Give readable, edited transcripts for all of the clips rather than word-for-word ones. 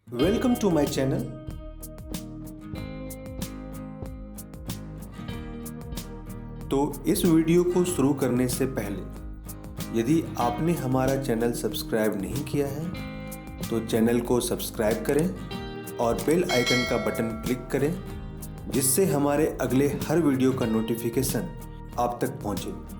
Welcome to my channel. तो इस video को शुरू करने से पहले यदि आपने हमारा चैनल सब्सक्राइब नहीं किया है तो चैनल को सब्सक्राइब करें और बेल आइकन का बटन क्लिक करें जिससे हमारे अगले हर वीडियो का नोटिफिकेशन आप तक पहुंचे।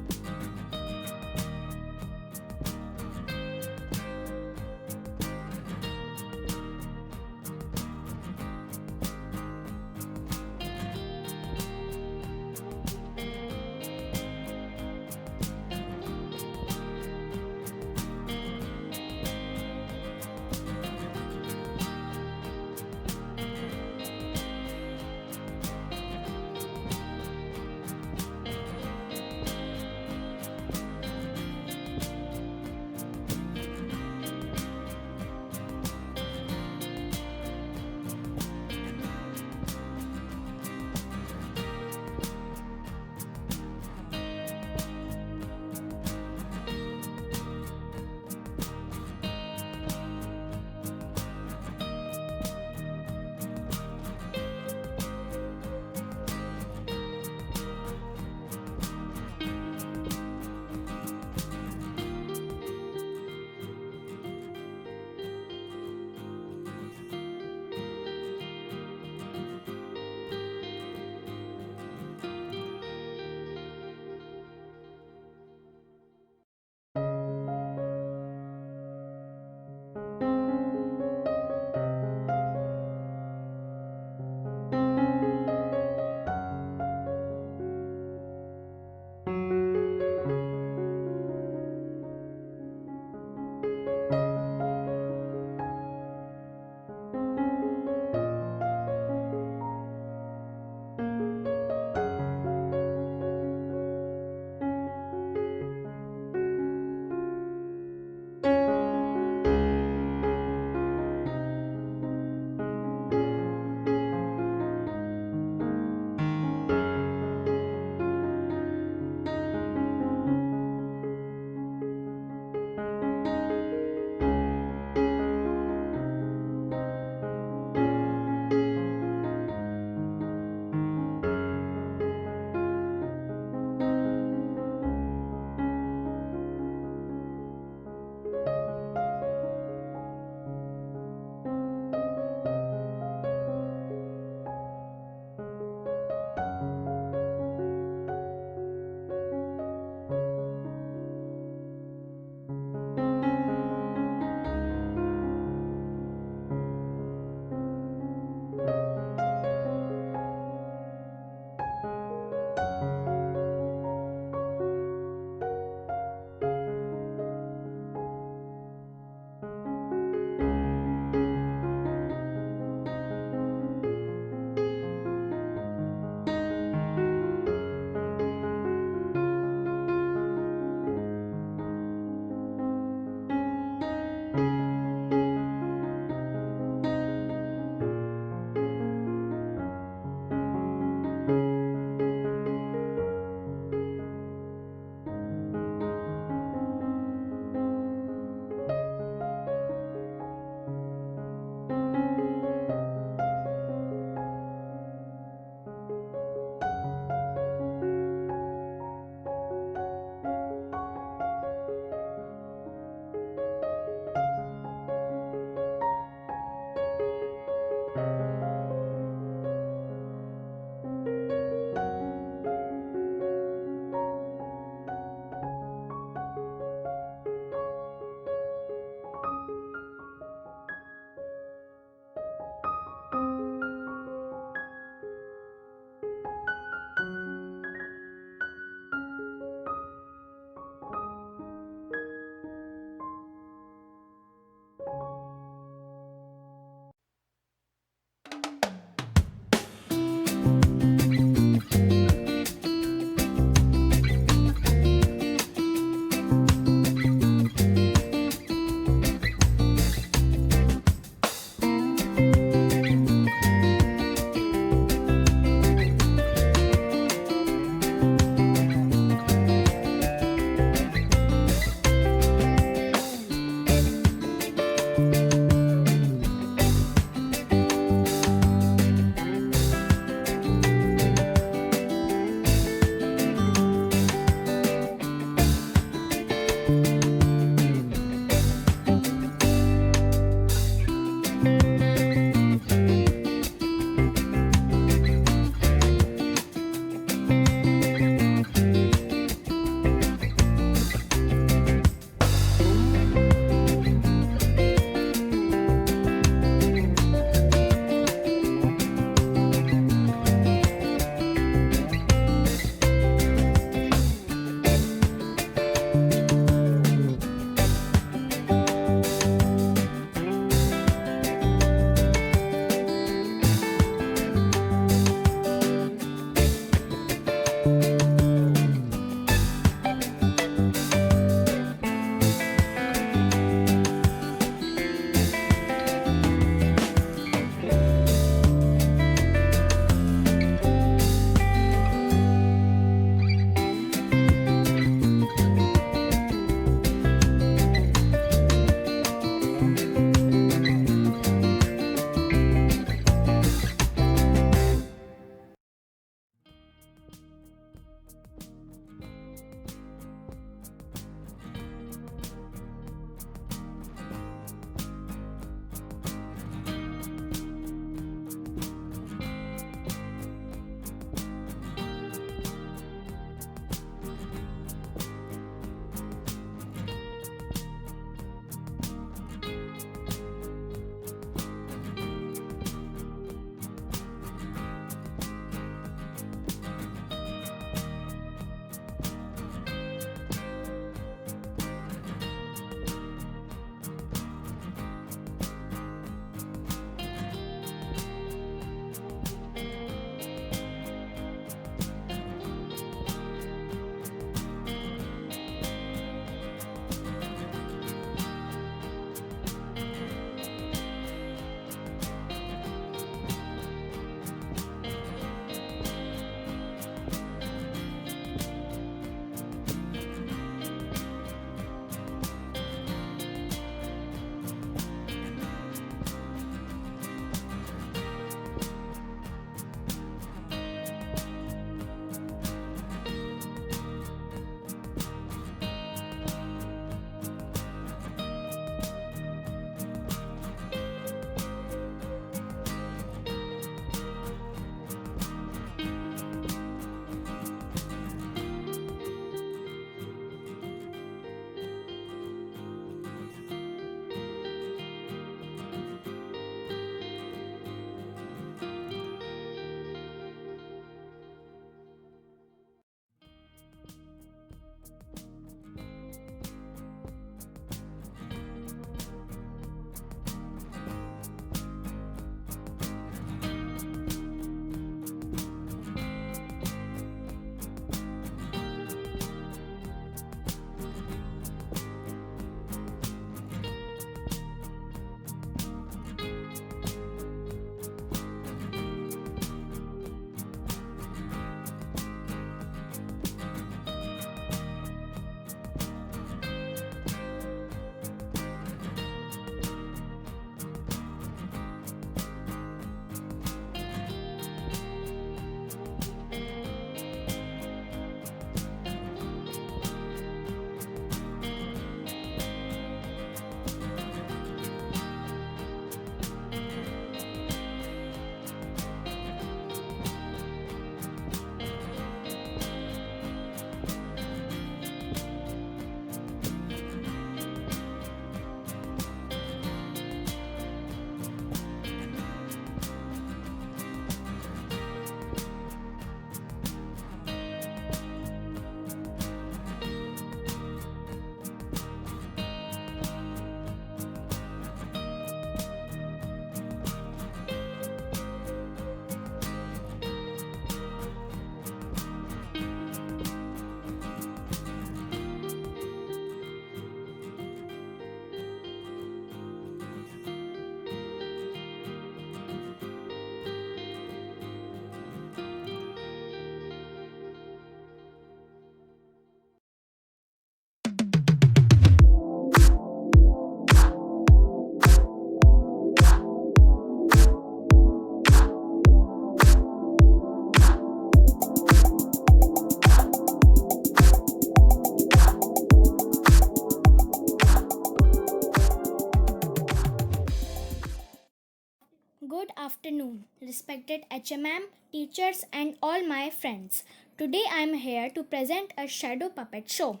afternoon, respected HMM, teachers, and all my friends. Today I am here to present a shadow puppet show.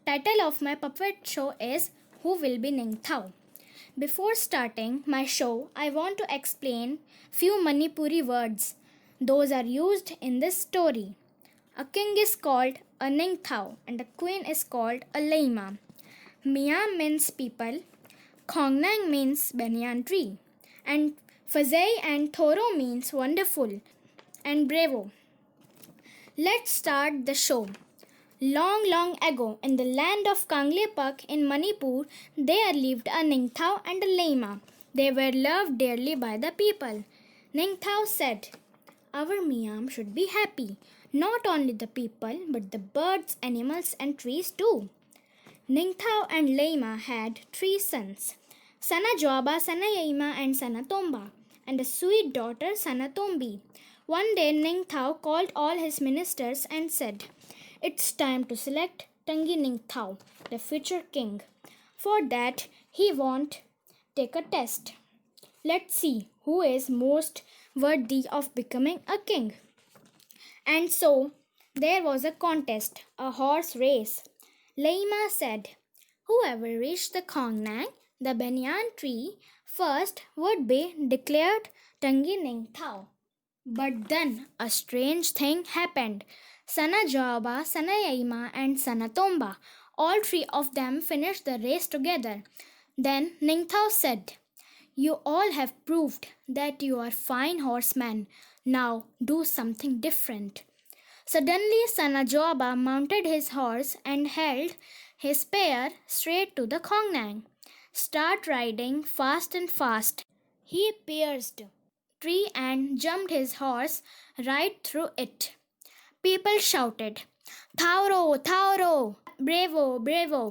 Title of my puppet show is Who Will Be Ningthou? Before starting my show, I want to explain few Manipuri words. Those are used in this story. A king is called a Ningthou and a queen is called a Laima. Mia means people, Khongnang means banyan tree, and Fazai and Thoro means wonderful and bravo. Let's start the show. Long, long ago, in the land of Kanglepak in Manipur, there lived a Ningthou and a Laima. They were loved dearly by the people. Ningthou said, "Our Miam should be happy, not only the people, but the birds, animals, and trees too." Ningthou and Laima had 3 sons, Sana Joaba, Sana Yaima, and Sana Tomba, and a sweet daughter, Sana Tombi. One day Ningthou called all his ministers and said, "It's time to select Tangi Ningthou, the future king. For that, he won't take a test. Let's see who is most worthy of becoming a king." And so there was a contest, a horse race. Laima said, "Whoever reached the Khongnang, the banyan tree, first would be declared Tangi Ningthou." But then a strange thing happened. Sana Joaba, Sana Yaima, and Sana Tomba, all 3 of them finished the race together. Then Ningthou said, "You all have proved that you are fine horsemen. Now do something different." Suddenly Sana Joaba mounted his horse and held his spear straight to the Khongnang. Start riding fast and fast. He pierced tree and jumped his horse right through it. People shouted, "Thauro, Thauro, bravo, bravo."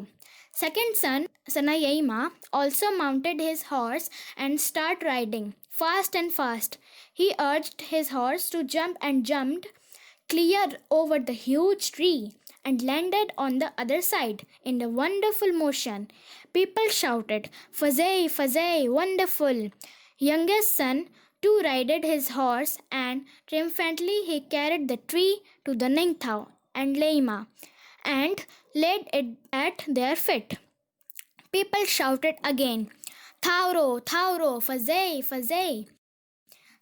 Second son, Sanayaima, also mounted his horse and started riding fast and fast. He urged his horse to jump and jumped clear over the huge tree and landed on the other side in a wonderful motion. People shouted, "Fazai, Fazai, wonderful." Youngest son too rided his horse and triumphantly he carried the tree to the Ningthou and Laima and laid it at their feet. People shouted again, "Thauro, Thauro, Fazai, Fazai."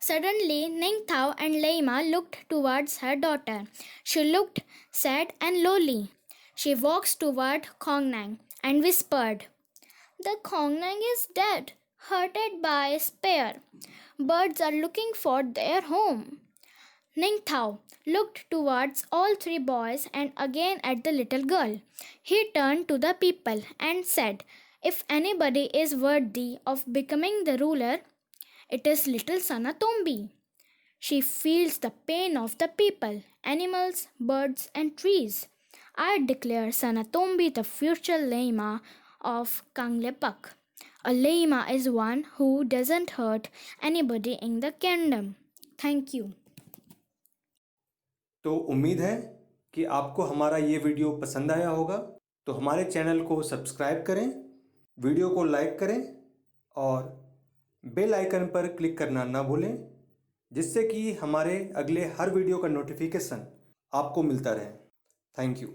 Suddenly, Ningthou and Laima looked towards her daughter. She looked sad and lowly. She walked toward Khongnang and whispered, "The Khongnang is dead, hurted by a spear. Birds are looking for their home." Ningthou looked towards all 3 boys and again at the little girl. He turned to the people and said, "If anybody is worthy of becoming the ruler, it is little Sana Tombi. She feels the pain of the people, animals, birds, and trees. I declare Sana Tombi the future Laima of Kanglepak. A Laima is one who doesn't hurt anybody in the kingdom." Thank you. तो उम्मीद है कि आपको हमारा ये video पसंद आया होगा। तो हमारे चैनल को सब्सक्राइब करें, वीडियो को लाइक करें और बेल आइकन पर क्लिक करना ना भूलें, जिससे कि हमारे अगले हर वीडियो का नोटिफिकेशन आपको मिलता रहे। Thank you.